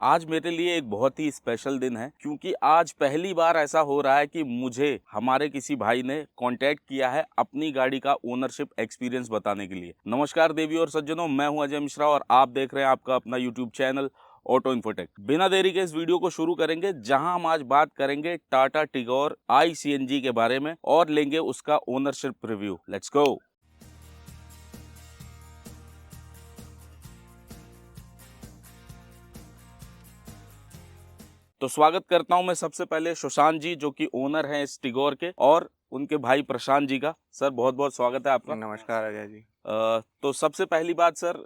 आज मेरे लिए एक बहुत ही स्पेशल दिन है क्योंकि आज पहली बार ऐसा हो रहा है कि मुझे हमारे किसी भाई ने कांटेक्ट किया है अपनी गाड़ी का ओनरशिप एक्सपीरियंस बताने के लिए। नमस्कार देवी और सज्जनों, मैं हूं अजय मिश्रा और आप देख रहे हैं आपका अपना यूट्यूब चैनल ऑटो इन्फोटेक। बिना देरी के इस वीडियो को शुरू करेंगे जहां हम आज बात करेंगे टाटा टिगोर ICNG के बारे में और लेंगे उसका ओनरशिप रिव्यू। Let's go. तो स्वागत करता हूं मैं सबसे पहले सुशांत जी जो कि ओनर हैं इस टिगोर के, और उनके भाई प्रशांत जी का। सर बहुत बहुत स्वागत है आपका। नमस्कार अजय जी। तो सबसे पहली बात सर,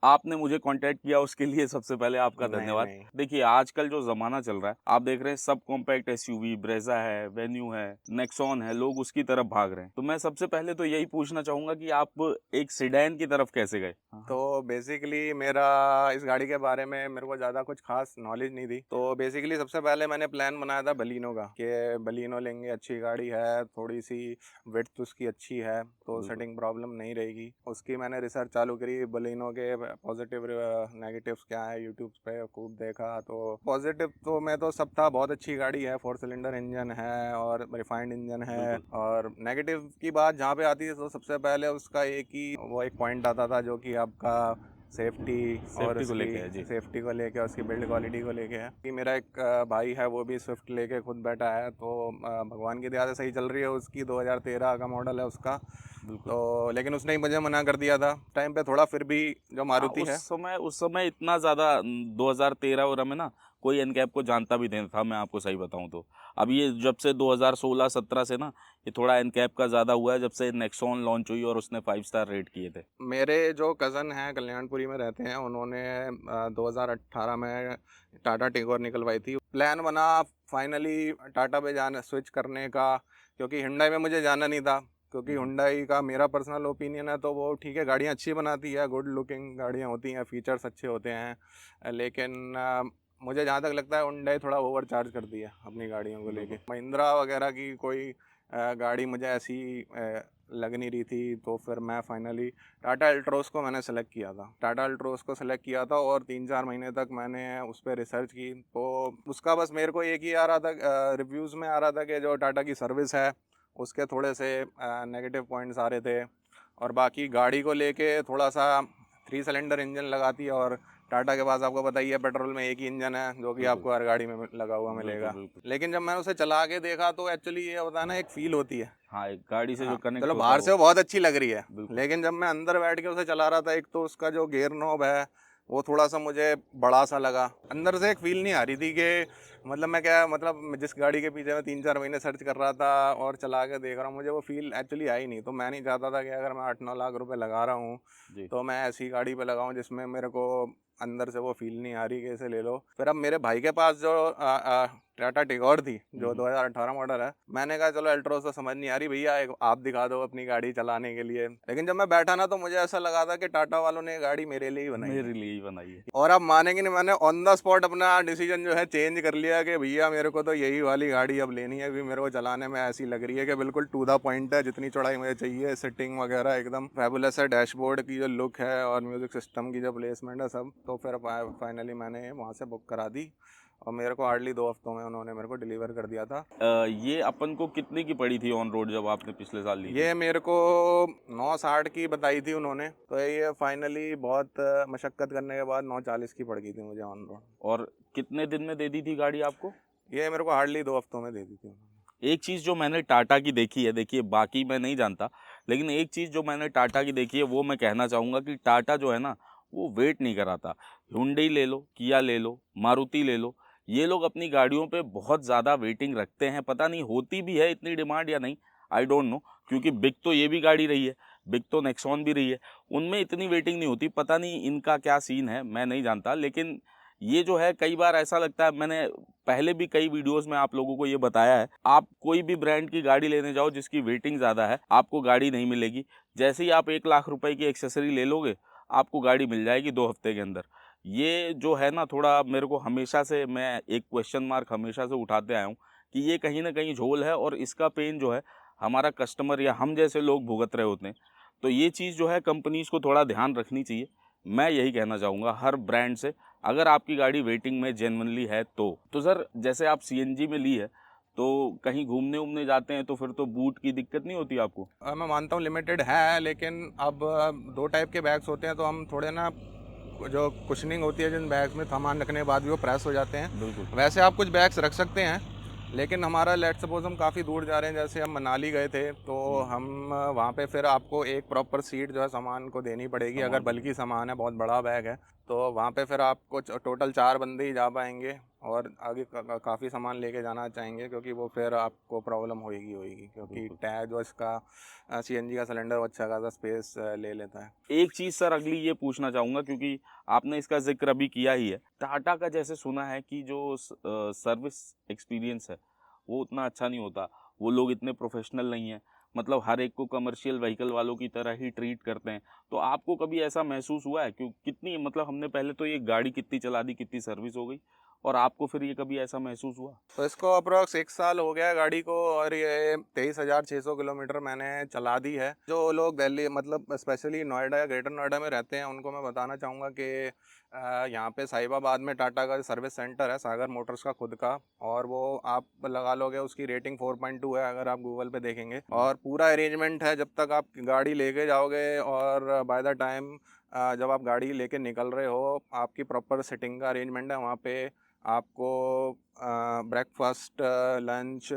आपने मुझे कांटेक्ट किया उसके लिए सबसे पहले आपका नहीं धन्यवाद। नहीं देखिए आजकल जो ज़माना चल रहा है, आप देख रहे हैं सब कॉम्पैक्ट SUV, ब्रेजा है, वेन्यू है, नेक्सॉन है, लोग उसकी तरफ भाग रहे हैं। तो मैं सबसे पहले तो यही पूछना चाहूँगा कि आप एक सेडान की तरफ कैसे गए? तो बेसिकली मेरा इस गाड़ी के बारे में मेरे को ज़्यादा कुछ खास नॉलेज नहीं थी। तो बेसिकली सबसे पहले मैंने प्लान बनाया था बलिनो का कि बलिनो लेंगे, अच्छी गाड़ी है, थोड़ी सी विड्थ उसकी अच्छी है तो बिल्कुल। सेटिंग प्रॉब्लम नहीं रहेगी। उसकी मैंने रिसर्च चालू करी, बलिनो के पॉजिटिव नेगेटिव्स क्या है, यूट्यूब पे खूब देखा। तो पॉजिटिव तो मैं तो सब था, बहुत अच्छी गाड़ी है, 4 सिलेंडर इंजन है और रिफाइंड इंजन है। बिल्कुल। और नेगेटिव की बात जहाँ पे आती है तो सबसे पहले उसका एक पॉइंट आता था जो कि आपका सेफ्टी और सेफ्टी को लेके है उसकी जी। सेफ्टी को लेके, उसकी बिल्ड क्वालिटी को लेके है कि मेरा एक भाई है, वो भी स्विफ्ट लेके खुद बैठा है। तो भगवान की दया से सही चल रही है उसकी, 2013 का मॉडल है उसका। बिल्कुल। तो लेकिन उसने ही मुझे मना कर दिया था टाइम पे थोड़ा, फिर भी जो हाँ, मारुति है। उस समय इतना ज़्यादा 2013 वगैरह में ना कोई एनकैप को जानता भी नहीं था, मैं आपको सही बताऊं तो। अब ये जब से 2016-17 से ना ये थोड़ा एनकैप का ज़्यादा हुआ है, जब से नेक्सॉन लॉन्च हुई और उसने 5 स्टार रेट किए थे। मेरे जो कज़न हैं कल्याणपुरी में रहते हैं, उन्होंने 2018 में टाटा टिगोर निकलवाई थी। प्लान बना फाइनली टाटा पे जाना, स्विच करने का, क्योंकि हुंडई में मुझे जाना नहीं था। क्योंकि हुंडई का मेरा पर्सनल ओपिनियन है तो वो ठीक है, गाड़ियाँ अच्छी बनाती है, गुड लुकिंग गाड़ियाँ होती हैं, फीचर्स अच्छे होते हैं। लेकिन मुझे जहाँ तक लगता है हुंडई थोड़ा ओवर चार्ज करती है अपनी गाड़ियों को लेके। महिंद्रा वगैरह की कोई गाड़ी मुझे ऐसी लग नहीं रही थी। तो फिर मैं फाइनली टाटा अल्ट्रोस को मैंने सेलेक्ट किया था। टाटा अल्ट्रोस को सेलेक्ट किया था और 3-4 महीने तक मैंने उस पर रिसर्च की। तो उसका बस मेरे को एक ही आ रहा था, रिव्यूज़ में आ रहा था कि जो टाटा की सर्विस है उसके थोड़े से नेगेटिव पॉइंट्स आ रहे थे। और बाकी गाड़ी को लेके थोड़ा सा 3 सिलेंडर इंजन लगाती है, और टाटा के पास आपको पता ही है पेट्रोल में एक ही इंजन है जो कि बिल्कुल आपको हर गाड़ी में लगा हुआ बिल्कुल मिलेगा। बिल्कुल। लेकिन जब मैंने उसे चला के देखा तो एक्चुअली ये होता है ना, एक फील होती है। हाँ, एक गाड़ी से जो हाँ, कनेक्ट चलो होता है बाहर से वो। वो बहुत अच्छी लग रही है, बिल्कुल। लेकिन जब मैं अंदर बैठ के उसे चला रहा था, एक तो उसका जो गियर नॉब है वो थोड़ा सा मुझे बड़ा सा लगा। अंदर से एक फील नहीं आ रही थी कि मतलब मैं क्या, मतलब मैं जिस गाड़ी के पीछे मैं 3-4 महीने सर्च कर रहा था और चला के देख रहा हूँ, मुझे वो फील एक्चुअली आई नहीं। तो मैं नहीं चाहता था कि अगर मैं 8-9 लाख रुपए लगा रहा हूँ जी। तो मैं ऐसी गाड़ी पे लगाऊं जिसमें मेरे को अंदर से वो फील नहीं आ रही कि इसे ले लो। फिर अब मेरे भाई के पास जो टाटा टिगोर थी जो 2018 मॉडल है, मैंने कहा चलो अल्ट्रोस तो समझ नहीं आ रही भैया, एक आप दिखा दो अपनी गाड़ी चलाने के लिए। लेकिन जब मैं बैठा ना तो मुझे ऐसा लगा था कि टाटा वालों ने ये गाड़ी मेरे लिए ही बनाई मेरे है। लिए ही बनाई है। और आप मानेंगे नहीं, मैंने ऑन द स्पॉट अपना डिसीजन जो है चेंज कर लिया कि भैया मेरे को तो यही वाली गाड़ी अब लेनी है। अभी मेरे को चलाने में ऐसी लग रही है कि बिल्कुल टू द पॉइंट है, जितनी चौड़ाई मुझे चाहिए, सेटिंग वगैरह एकदम फैबुलस है, डैशबोर्ड की जो लुक है और म्यूजिक सिस्टम की जो प्लेसमेंट है सब। तो फिर फाइनली मैंने वहाँ से बुक करा दी और मेरे को हार्डली 2 हफ्तों में उन्होंने मेरे को डिलीवर कर दिया था। ये अपन को कितने की पड़ी थी ऑन रोड जब आपने पिछले साल ली थी? ये मेरे को 960 की बताई थी उन्होंने, तो ये फाइनली बहुत मशक्क़त करने के बाद 940 की पड़ गई थी मुझे ऑन रोड। और कितने दिन में दे दी थी गाड़ी आपको? ये मेरे को हार्डली 2 हफ्तों में दे दी थी उन्होंने। एक चीज़ जो मैंने टाटा की देखी है, देखिए बाकी मैं नहीं जानता, लेकिन एक चीज़ जो मैंने टाटा की देखी है वो मैं कहना चाहूँगा कि टाटा जो है ना वो वेट नहीं कराता। हुंडई ले लो, किया ले लो, मारुति ले लो, ये लोग अपनी गाड़ियों पे बहुत ज़्यादा वेटिंग रखते हैं। पता नहीं होती भी है इतनी डिमांड या नहीं, आई डोंट नो, क्योंकि बिक तो ये भी गाड़ी रही है, बिक तो नेक्सॉन भी रही है, उनमें इतनी वेटिंग नहीं होती। पता नहीं इनका क्या सीन है, मैं नहीं जानता। लेकिन ये जो है कई बार ऐसा लगता है, मैंने पहले भी कई वीडियोस में आप लोगों को ये बताया है, आप कोई भी ब्रांड की गाड़ी लेने जाओ जिसकी वेटिंग ज़्यादा है, आपको गाड़ी नहीं मिलेगी। जैसे ही आप 1 लाख रुपए की एक्सेसरी ले लोगे, आपको गाड़ी मिल जाएगी 2 हफ्ते के अंदर। ये जो है ना, थोड़ा मेरे को हमेशा से, मैं एक क्वेश्चन मार्क हमेशा से उठाते आया हूँ कि ये कहीं ना कहीं झोल है और इसका पेन जो है हमारा कस्टमर या हम जैसे लोग भुगत रहे होते हैं। तो ये चीज़ जो है कंपनीज को थोड़ा ध्यान रखनी चाहिए। मैं यही कहना चाहूँगा हर ब्रांड से, अगर आपकी गाड़ी वेटिंग में जेन्युइनली है तो सर जैसे आप सीएनजी में ली है तो कहीं घूमने उमने जाते हैं तो फिर तो बूट की दिक्कत नहीं होती आपको? मैं मानता हूँ लिमिटेड है, लेकिन अब दो टाइप के बैग्स होते हैं, तो हम थोड़े ना जो कुशनिंग होती है जिन बैग्स में सामान रखने के बाद भी वो प्रेस हो जाते हैं। बिल्कुल। वैसे आप कुछ बैग्स रख सकते हैं, लेकिन हमारा लेट सपोज हम काफ़ी दूर जा रहे हैं, जैसे हम मनाली गए थे, तो हम वहाँ पे फिर आपको एक प्रॉपर सीट जो है सामान को देनी पड़ेगी। अगर सामान को बल्कि सामान है, बहुत बड़ा बैग है, तो वहाँ पे फिर आपको टोटल 4 बंदे ही जा पाएंगे, और आगे काफ़ी सामान लेके जाना चाहेंगे, क्योंकि वो फिर आपको प्रॉब्लम होएगी, क्योंकि बिल्कुल। टैग जो इसका सीएनजी का सिलेंडर वो अच्छा खासा स्पेस ले लेता है। एक चीज़ सर अगली ये पूछना चाहूँगा क्योंकि आपने इसका ज़िक्र अभी किया ही है। टाटा का जैसे सुना है कि जो सर्विस एक्सपीरियंस है, वो उतना अच्छा नहीं होता। वो लोग इतने प्रोफ़ेशनल नहीं हैं। मतलब हर एक को कमर्शियल व्हीकल वालों की तरह ही ट्रीट करते हैं। तो आपको कभी ऐसा महसूस हुआ है? कितनी मतलब हमने पहले तो ये गाड़ी कितनी चला दी, कितनी सर्विस हो गई और आपको फिर ये कभी ऐसा महसूस हुआ? तो इसको अप्रॉक्स 1 साल हो गया है गाड़ी को, और ये 23,600 किलोमीटर मैंने चला दी है। जो लोग दिल्ली मतलब स्पेशली नोएडा या ग्रेटर नोएडा में रहते हैं, उनको मैं बताना चाहूँगा कि यहाँ पे साहिबाबाद में टाटा का सर्विस सेंटर है, सागर मोटर्स का खुद का, और वो आप लगा लोगे, उसकी रेटिंग 4.2 है अगर आप गूगल पे देखेंगे, और पूरा अरेंजमेंट है जब तक आप गाड़ी लेके जाओगे, और बाय द टाइम जब आप गाड़ी लेके निकल रहे हो, आपकी प्रॉपर सिटिंग का अरेंजमेंट है वहाँ पे। आपको ब्रेकफास्ट, लंच,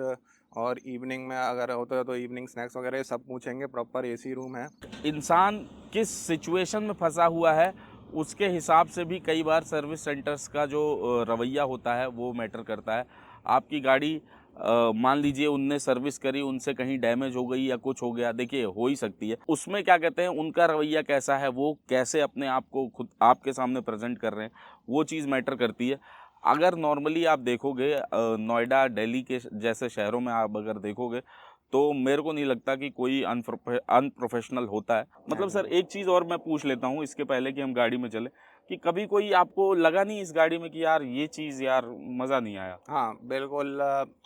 और इवनिंग में अगर होता है तो इवनिंग स्नैक्स वगैरह ये सब पूछेंगे। प्रॉपर एसी रूम है। इंसान किस सिचुएशन में फंसा हुआ है उसके हिसाब से भी कई बार सर्विस सेंटर्स का जो रवैया होता है वो मैटर करता है। आपकी गाड़ी मान लीजिए उनने सर्विस करी, उनसे कहीं डैमेज हो गई या कुछ हो गया, देखिए हो ही सकती है, उसमें क्या कहते हैं उनका रवैया कैसा है, वो कैसे अपने आप को खुद आपके सामने प्रेजेंट कर रहे हैं, वो चीज़ मैटर करती है। अगर नॉर्मली आप देखोगे नोएडा दिल्ली के जैसे शहरों में आप अगर देखोगे तो मेरे को नहीं लगता कि कोई अनप्रोफेशनल होता है। मतलब सर एक चीज़ और मैं पूछ लेता हूँ इसके पहले कि हम गाड़ी में चले, कि कभी कोई आपको लगा नहीं इस गाड़ी में कि यार ये चीज़ यार मज़ा नहीं आया? हाँ, बिल्कुल।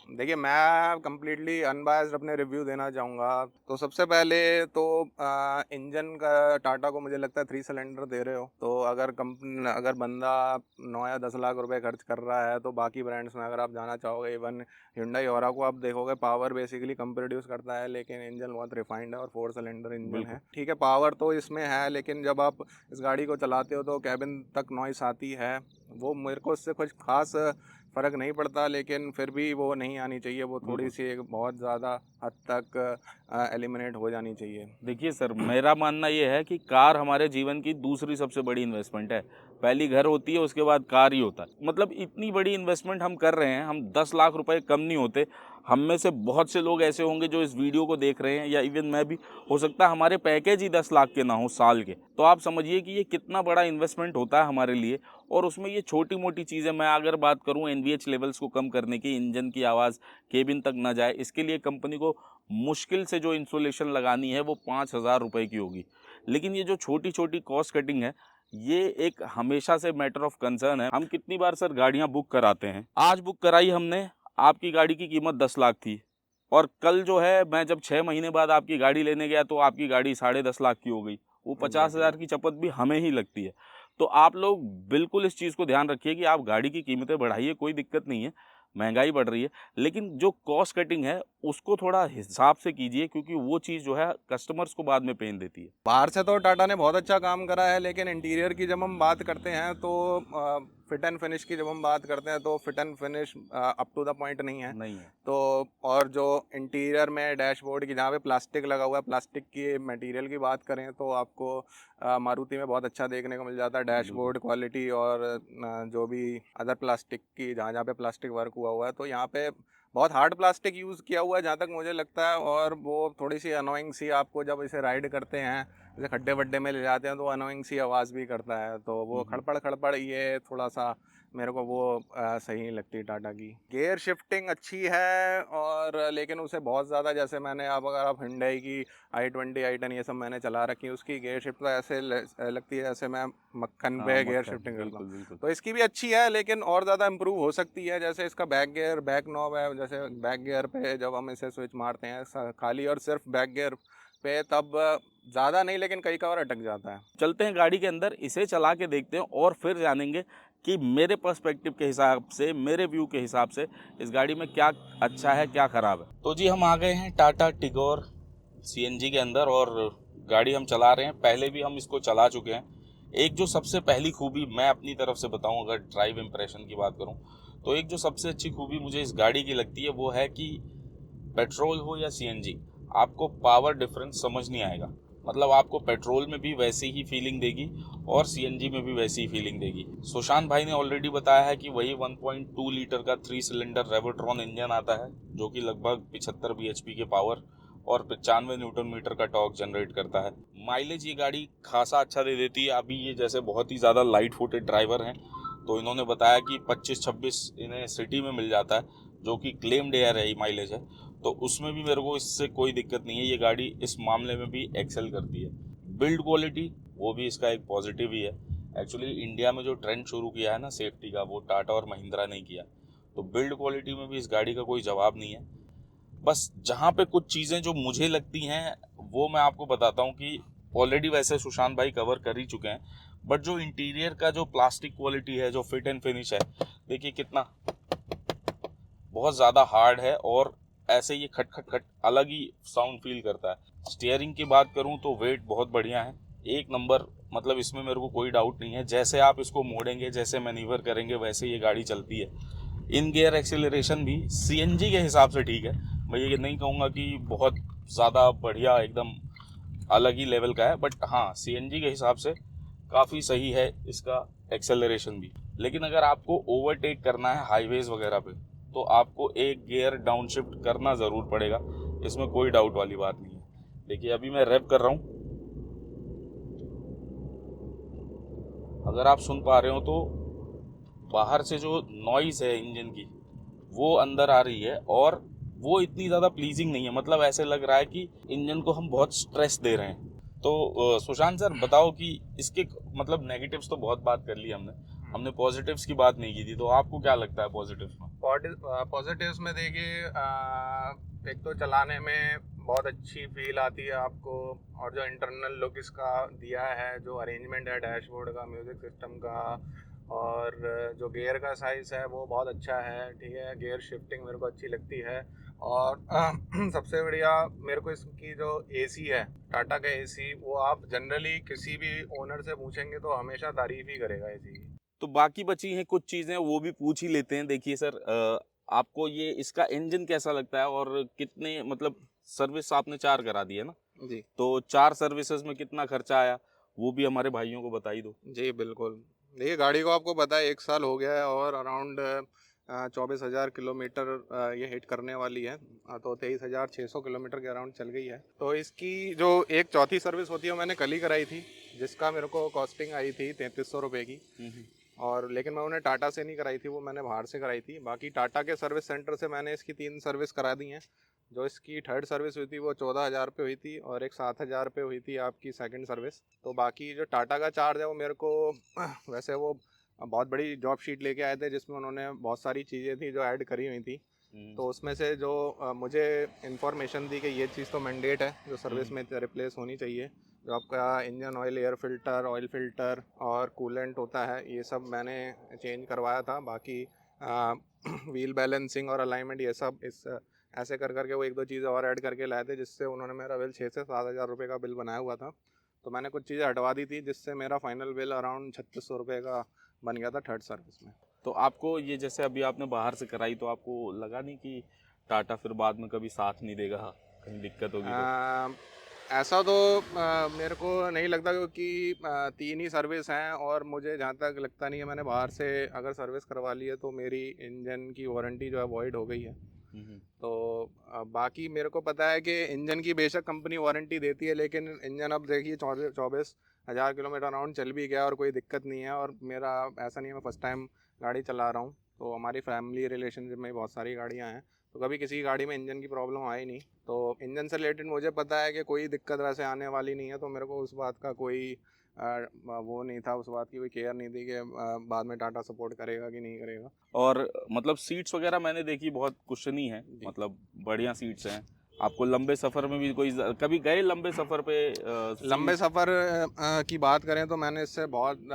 देखिए, मैं कंप्लीटली अनबायस्ड अपने रिव्यू देना चाहूँगा। तो सबसे पहले तो इंजन का टाटा को मुझे लगता है 3 सिलेंडर दे रहे हो, तो अगर बंदा 9 या 10 लाख रुपए खर्च कर रहा है, तो बाकी ब्रांड्स में अगर आप जाना चाहोगे, इवन Hyundai Aura को आप देखोगे, पावर बेसिकली कम प्रोड्यूस करता है, लेकिन इंजन बहुत रिफाइंड है और 4 सिलेंडर इंजन बिल्कुल। है। ठीक है, पावर तो इसमें है, लेकिन जब आप इस गाड़ी को चलाते हो तो कैबिन तक नॉइस आती है। वो मेरे को इससे कुछ खास फ़र्क नहीं पड़ता, लेकिन फिर भी वो नहीं आनी चाहिए। वो थोड़ी सी एक बहुत ज़्यादा हद तक एलिमिनेट हो जानी चाहिए। देखिए सर, मेरा मानना ये है कि कार हमारे जीवन की दूसरी सबसे बड़ी इन्वेस्टमेंट है। पहली घर होती है, उसके बाद कार ही होता है। मतलब इतनी बड़ी इन्वेस्टमेंट हम कर रहे हैं, हम 10 लाख रुपए कम नहीं होते। हम में से बहुत से लोग ऐसे होंगे जो इस वीडियो को देख रहे हैं, या इवन मैं भी, हो सकता है हमारे पैकेज ही 10 लाख के ना हो साल के। तो आप समझिए कि ये कितना बड़ा इन्वेस्टमेंट होता है हमारे लिए। और उसमें ये छोटी-मोटी चीज़ें, मैं अगर बात करूँ एनवीएच लेवल्स को कम करने की, इंजन की आवाज़ केबिन तक ना जाए, इसके लिए कंपनी को मुश्किल से जो इंसुलेशन लगानी है वो 5,000 रुपए की होगी। लेकिन ये जो छोटी-छोटी कॉस्ट कटिंग है, ये एक हमेशा से मैटर ऑफ कंसर्न है। हम कितनी बार सर गाड़ियाँ बुक कराते हैं। आज बुक कराई हमने, आपकी गाड़ी की कीमत 10 लाख थी, और कल जो है मैं जब 6 महीने बाद आपकी गाड़ी लेने गया तो आपकी गाड़ी 10.5 लाख की हो गई। वो 50,000 की चपत भी हमें ही लगती है। तो आप लोग बिल्कुल इस चीज़ को ध्यान रखिए कि आप गाड़ी की कीमतें बढ़ाइए, कोई दिक्कत नहीं है, महंगाई बढ़ रही है, लेकिन जो कॉस्ट कटिंग है उसको थोड़ा हिसाब से कीजिए, क्योंकि वो चीज़ जो है कस्टमर्स को बाद में पेन देती है। बाहर से तो टाटा ने बहुत अच्छा काम करा है, लेकिन इंटीरियर की जब हम बात करते हैं तो फिट एंड फिनिश की जब हम बात करते हैं तो fit and finish up to the point नहीं है। नहीं है। तो और जो इंटीरियर में डैशबोर्ड की जहाँ पे प्लास्टिक लगा हुआ है, प्लास्टिक की मटेरियल की बात करें तो आपको मारुति में बहुत अच्छा देखने को मिल जाता है बिल्कुल। डैशबोर्ड क्वालिटी, और जो भी अदर प्लास्टिक की जहाँ जहाँ पे प्लास्टिक वर्क हुआ हुआ है, तो यहाँ पे बहुत हार्ड प्लास्टिक यूज़ किया हुआ है जहाँ तक मुझे लगता है। और वो थोड़ी सी अनोइंग सी आपको जब इसे राइड करते हैं, जैसे खड्डे वड्डे में ले जाते हैं, तो अनोइंग सी आवाज़ भी करता है, तो वो खड़पड़ खड़पड़ ये थोड़ा सा मेरे को वो सही नहीं लगती टाटा की। गियर शिफ्टिंग अच्छी है, और लेकिन उसे बहुत ज़्यादा, जैसे मैंने अब अगर आप Hyundai की i20 i10 ये सब मैंने चला रखी है, उसकी गियर शिफ्ट तो ऐसे लगती है जैसे मैं मक्खन हाँ, पे गियर मक्खन, शिफ्टिंग करता बिल्कुल, हूँ। बिल्कुल। तो इसकी भी अच्छी है, लेकिन और ज़्यादा इम्प्रूव हो सकती है। जैसे इसका बैक गियर, बैक नॉब है, जैसे बैक गियर पे जब हम इसे स्विच मारते हैं खाली और सिर्फ बैक गियर पे, तब ज़्यादा नहीं लेकिन कई कबार अटक जाता है। चलते हैं गाड़ी के अंदर, इसे चला के देखते हैं और फिर जानेंगे कि मेरे पर्सपेक्टिव के हिसाब से, मेरे व्यू के हिसाब से इस गाड़ी में क्या अच्छा है क्या ख़राब है। तो जी हम आ गए हैं टाटा टिगोर CNG के अंदर और गाड़ी हम चला रहे हैं। पहले भी हम इसको चला चुके हैं। एक जो सबसे पहली खूबी मैं अपनी तरफ से बताऊं, अगर ड्राइव इम्प्रेशन की बात करूं, तो एक जो सबसे अच्छी खूबी मुझे इस गाड़ी की लगती है वो है कि पेट्रोल हो या CNG, आपको पावर डिफरेंस समझ नहीं आएगा। मतलब आपको पेट्रोल में भी वैसी ही फीलिंग देगी और CNG में भी वैसी ही फीलिंग देगी। सुशांत भाई ने ऑलरेडी बताया है कि वही 1.2 लीटर का 3 सिलेंडर रेवोट्रॉन इंजन आता है जो कि लगभग 75 bhp के पावर और 95 न्यूटन मीटर का टॉर्क जनरेट करता है। माइलेज ये गाड़ी खासा अच्छा दे देती है। अभी ये जैसे बहुत ही ज़्यादा लाइट फुटेड ड्राइवर हैं तो इन्होंने बताया कि 25-26 इन्हें सिटी में मिल जाता है, जो कि क्लेम्ड एयर है माइलेज है। तो उसमें भी मेरे को इससे कोई दिक्कत नहीं है। ये गाड़ी इस मामले में भी एक्सेल करती है। बिल्ड क्वालिटी वो भी इसका एक पॉजिटिव ही है। एक्चुअली इंडिया में जो ट्रेंड शुरू किया है ना सेफ्टी का, वो टाटा और महिंद्रा ने किया। तो बिल्ड क्वालिटी में भी इस गाड़ी का कोई जवाब नहीं है। बस जहाँ पे कुछ चीज़ें जो मुझे लगती हैं वो मैं आपको बताता हूँ कि ऑलरेडी वैसे सुशांत भाई कवर कर ही चुके हैं। बट जो इंटीरियर का जो प्लास्टिक क्वालिटी है, जो फिट एंड फिनिश है, देखिए कितना बहुत ज़्यादा हार्ड है और ऐसे ये खट खट खट अलग ही साउंड फील करता है। स्टीयरिंग की बात करूँ तो वेट बहुत बढ़िया है, एक नंबर। मतलब इसमें मेरे को कोई डाउट नहीं है। जैसे आप इसको मोड़ेंगे, जैसे मैन्यूवर करेंगे, वैसे ये गाड़ी चलती है। इन गियर एक्सेलरेशन भी CNG के हिसाब से ठीक है। मैं ये नहीं कहूँगा कि बहुत ज़्यादा बढ़िया एकदम अलग ही लेवल का है, बट हाँ CNG के हिसाब से काफ़ी सही है इसका एक्सेलरेशन भी। लेकिन अगर आपको ओवरटेक करना है हाईवेज वगैरह पे तो आपको एक गियर डाउन शिफ्ट करना ज़रूर पड़ेगा, इसमें कोई डाउट वाली बात नहीं है। देखिए अभी मैं रैप कर रहा हूँ, अगर आप सुन पा रहे हो तो बाहर से जो नॉइज़ है इंजन की वो अंदर आ रही है और वो इतनी ज़्यादा प्लीजिंग नहीं है। मतलब ऐसे लग रहा है कि इंजन को हम बहुत स्ट्रेस दे रहे हैं। तो सुशांत सर बताओ कि इसके मतलब नेगेटिव्स तो बहुत बात कर ली हमने पॉजिटिव्स की बात नहीं की थी। तो आपको क्या लगता है पॉजिटिव्स में? पॉजिटिव्स में देखिए, एक तो चलाने में बहुत अच्छी फील आती है आपको, और जो इंटरनल लुक इसका दिया है, जो अरेंजमेंट है डैशबोर्ड का, म्यूज़िक सिस्टम का, और जो गियर का साइज़ है वो बहुत अच्छा है। ठीक है, गियर शिफ्टिंग मेरे को अच्छी लगती है। और सबसे बढ़िया मेरे को इसकी जो एसी है, टाटा का एसी, वो आप जनरली किसी भी ओनर से पूछेंगे तो हमेशा तारीफ़ ही करेगा एसी की। तो बाकी बची हैं कुछ चीज़ें, वो भी पूछ ही लेते हैं। देखिए सर, आपको ये इसका इंजन कैसा लगता है और कितने मतलब सर्विस आपने 4 करा दी है ना? जी तो 4 सर्विसेज में कितना खर्चा आया वो भी हमारे भाइयों को बता ही दो। जी बिल्कुल। देखिए गाड़ी को आपको पता है 1 साल हो गया है और अराउंड 24,000 किलोमीटर ये हिट करने वाली है। तो 23,600 किलोमीटर के अराउंड चल गई है। तो इसकी जो एक चौथी सर्विस होती है वो मैंने कल ही कराई थी, जिसका मेरे को कॉस्टिंग आई थी 3300 रुपये की। और लेकिन मैं उन्हें टाटा से नहीं कराई थी, वो मैंने बाहर से कराई थी। बाकी टाटा के सर्विस सेंटर से मैंने इसकी 3 सर्विस करा दी हैं। जो इसकी थर्ड सर्विस हुई थी वो 14,000 पे हुई थी और एक 7,000 पे हुई थी आपकी सेकंड सर्विस। तो बाकी जो टाटा का चार्ज है वो मेरे को वैसे वो बहुत बड़ी जॉब शीट लेके आए थे जिसमें उन्होंने बहुत सारी चीज़ें थी जो ऐड करी हुई थी। तो उसमें से जो मुझे इन्फॉर्मेशन दी कि ये चीज़ तो मैंडेट है जो सर्विस में रिप्लेस होनी चाहिए, जो आपका engine oil, air filter, oil filter और कूलेंट होता है, ये सब मैंने चेंज करवाया था। बाकी व्हील बैलेंसिंग और अलाइनमेंट ये सब इस ऐसे कर करके वो 1-2 चीज़ें और ऐड करके लाए थे, जिससे उन्होंने मेरा बिल 6 से 7,000 रुपये का बिल बनाया हुआ था। तो मैंने कुछ चीज़ें हटवा दी थी जिससे मेरा फाइनल बिल अराउंड 3600 रुपये का बन गया था थर्ड सर्विस में। तो आपको ये जैसे अभी आपने बाहर से कराई तो आपको लगा नहीं कि टाटा फिर बाद में कभी साथ नहीं देगा, कहीं दिक्कत होगी तो? ऐसा तो मेरे को नहीं लगता, क्योंकि 3 ही सर्विस हैं और मुझे जहाँ तक लगता नहीं है मैंने बाहर से अगर सर्विस करवा ली है तो मेरी इंजन की वारंटी जो है वॉइड हो गई है। तो बाकी मेरे को पता है कि इंजन की बेशक कंपनी वारंटी देती है, लेकिन इंजन अब देखिए 24,000 किलोमीटर अराउंड चल भी गया और कोई दिक्कत नहीं है। और मेरा ऐसा नहीं है मैं फर्स्ट टाइम गाड़ी चला रहा हूँ, तो हमारी फैमिली रिलेशनशिप में बहुत सारी गाड़ियाँ हैं, तो कभी किसी गाड़ी में इंजन की प्रॉब्लम आई नहीं। तो इंजन से रिलेटेड मुझे पता है कि कोई दिक्कत वैसे आने वाली नहीं है, तो मेरे को उस बात का कोई वो नहीं था, उस बात की कोई केयर नहीं थी कि बाद में टाटा सपोर्ट करेगा कि नहीं करेगा। और मतलब सीट्स वगैरह मैंने देखी बहुत कुशनी है, मतलब बढ़िया सीट्स हैं। आपको लंबे सफ़र में भी कोई कभी गए लंबे सफ़र पे? लंबे सफ़र की बात करें तो मैंने इससे बहुत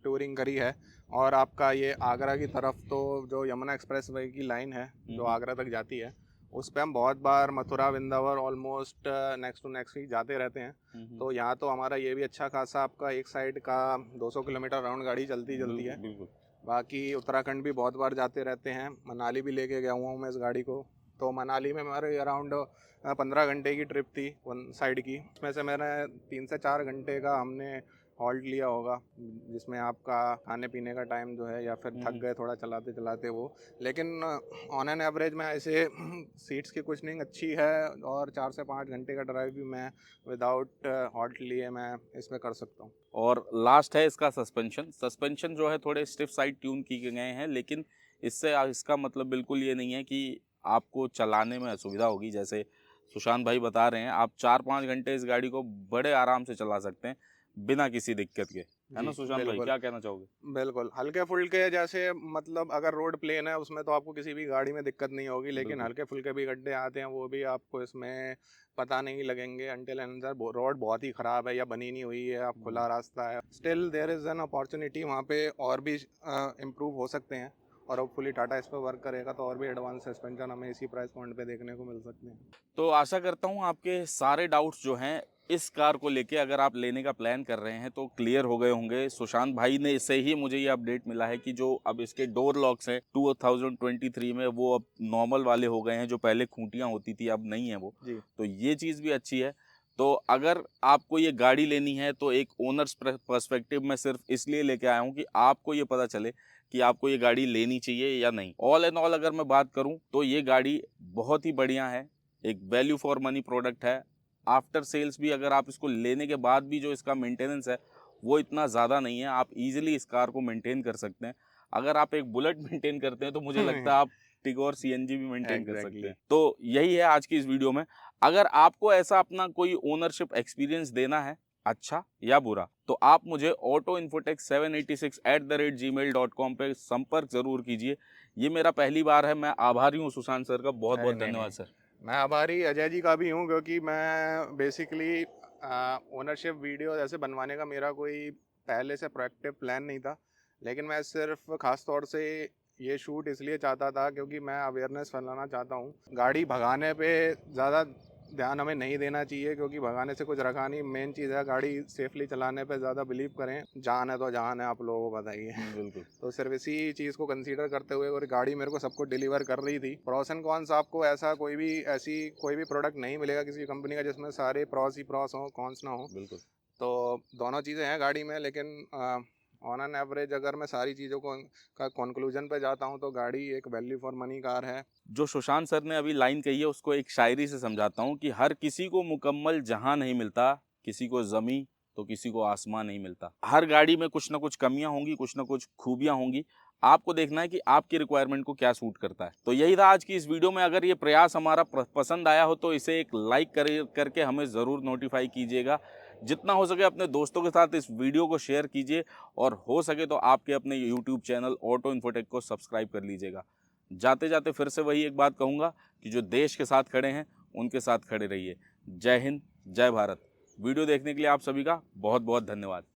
टूरिंग करी है और आपका ये आगरा की तरफ तो जो यमुना एक्सप्रेस वे की लाइन है जो आगरा तक जाती है, उस पे हम बहुत बार Mathura Vrindavan almost next to next ही जाते रहते हैं। तो यहाँ तो हमारा ये भी अच्छा खासा आपका एक साइड का 200 किलोमीटर राउंड गाड़ी चलती है। बिल्कुल। बाकी उत्तराखंड भी बहुत बार जाते रहते हैं, मनाली भी लेके गया हुआ हूँ मैं इस गाड़ी को। तो मनाली में हमारे अराउंड 15 घंटे की ट्रिप थी वन साइड की, उसमें से मैंने 3 से 4 घंटे का हमने हॉल्ट लिया होगा, जिसमें आपका खाने पीने का टाइम जो है या फिर थक गए थोड़ा चलाते चलाते वो। लेकिन ऑन एन एवरेज में ऐसे सीट्स की कुशनिंग अच्छी है और 4 से 5 घंटे का ड्राइव भी मैं विदाउट हॉल्ट लिए मैं इसमें कर सकता हूँ। और लास्ट है इसका सस्पेंशन जो है थोड़े स्टिफ साइड ट्यून किए गए हैं, लेकिन इससे इसका मतलब बिल्कुल ये नहीं है कि आपको चलाने में असुविधा होगी। जैसे सुशांत भाई बता रहे हैं, आप 4-5 घंटे इस गाड़ी को बड़े आराम से चला सकते हैं बिना किसी दिक्कत के, है ना सुशांत भाई? बिल्कुल क्या कहना चाहोगे? बिल्कुल, हल्के फुल्के जैसे मतलब अगर रोड प्लेन है उसमें तो आपको किसी भी गाड़ी में दिक्कत नहीं होगी, लेकिन बिल्कुल। हल्के फुल्के भी गड्ढे आते हैं वो भी आपको इसमें पता नहीं लगेंगे अनटिल एंड अनलेस रोड बहुत ही ख़राब है या बनी नहीं हुई है, आप खुला रास्ता है। Still there is an opportunity वहाँ पे और भी इम्प्रूव हो सकते हैं, और होपफुली टाटा इस पर वर्क करेगा तो और भी एडवांस सस्पेंशन हमें इसी प्राइस पॉइंट पे देखने को मिल सकते हैं। तो आशा करता हूँ आपके सारे डाउट्स जो हैं इस कार को लेके, अगर आप लेने का प्लान कर रहे हैं तो क्लियर हो गए होंगे। सुशांत भाई ने से ही मुझे ये अपडेट मिला है कि जो अब इसके डोर लॉक्स हैं 2023 में वो अब नॉर्मल वाले हो गए हैं, जो पहले खूंटियाँ होती थी अब नहीं है वो। जी तो ये चीज़ भी अच्छी है। तो अगर आपको ये गाड़ी लेनी है तो एक ओनर्स पर्सपेक्टिव में सिर्फ इसलिए लेके आया हूँ कि आपको ये पता चले कि आपको ये गाड़ी लेनी चाहिए या नहीं। ऑल एंड ऑल अगर मैं बात करूँ तो ये गाड़ी बहुत ही बढ़िया है, एक वैल्यू फॉर मनी प्रोडक्ट है। आफ्टर सेल्स भी अगर आप इसको लेने के बाद भी जो इसका मेंटेनेंस है वो इतना ज़्यादा नहीं है, आप इजीली इस कार को मेंटेन कर सकते हैं। अगर आप एक बुलेट मेंटेन करते हैं तो मुझे लगता है आप टिगोर सीएनजी भी मेंटेन कर सकते हैं। तो यही है आज की इस वीडियो में। अगर आपको ऐसा अपना कोई ओनरशिप एक्सपीरियंस देना है, अच्छा या बुरा, तो आप मुझे autoinfotech786@gmail.com पे संपर्क जरूर कीजिए। ये मेरा पहली बार है, मैं आभारी हूँ सुशांत सर का, बहुत बहुत नहीं, धन्यवाद सर। मैं आभारी अजय जी का भी हूँ, क्योंकि मैं बेसिकली ओनरशिप वीडियो ऐसे बनवाने का मेरा कोई पहले से प्रोएक्टिव प्लान नहीं था, लेकिन मैं सिर्फ ख़ास तौर से ये शूट इसलिए चाहता था क्योंकि मैं अवेयरनेस फैलाना चाहता हूँ। गाड़ी भगाने पे ज़्यादा ध्यान हमें नहीं देना चाहिए, क्योंकि भगाने से कुछ रखा नहीं। मेन चीज़ है गाड़ी सेफली चलाने पे ज़्यादा बिलीव करें। जान है तो जान है, आप लोगों को बताइए। बिल्कुल। तो सिर्फ इसी चीज़ को कंसीडर करते हुए, और गाड़ी मेरे को सब कुछ डिलीवर कर रही थी। प्रॉस एंड कॉन्स आपको ऐसा कोई भी प्रोडक्ट नहीं मिलेगा किसी कंपनी का जिसमें सारे प्रॉस ही प्रॉस हों, कॉन्स ना हो। बिल्कुल। तो दोनों चीज़ें हैं गाड़ी में, लेकिन ऑन एन एवरेज अगर मैं सारी चीज़ों को का कंक्लूजन पे जाता हूँ तो गाड़ी एक वैल्यू फॉर मनी कार है। जो सुशांत सर ने अभी लाइन कही है उसको एक शायरी से समझाता हूँ कि हर किसी को मुकम्मल जहां नहीं मिलता, किसी को ज़मीं तो किसी को आसमान नहीं मिलता। हर गाड़ी में कुछ ना कुछ कमियां होंगी, कुछ ना कुछ खूबियां होंगी। आपको देखना है कि आपकी रिक्वायरमेंट को क्या सूट करता है। तो यही था आज की इस वीडियो में। अगर ये प्रयास हमारा पसंद आया हो तो इसे एक लाइक करके हमें ज़रूर नोटिफाई कीजिएगा। जितना हो सके अपने दोस्तों के साथ इस वीडियो को शेयर कीजिए, और हो सके तो आपके अपने यूट्यूब चैनल ऑटो इन्फोटेक को सब्सक्राइब कर लीजिएगा। जाते जाते फिर से वही एक बात कहूँगा कि जो देश के साथ खड़े हैं उनके साथ खड़े रहिए। जय हिंद, जय भारत। वीडियो देखने के लिए आप सभी का बहुत बहुत धन्यवाद।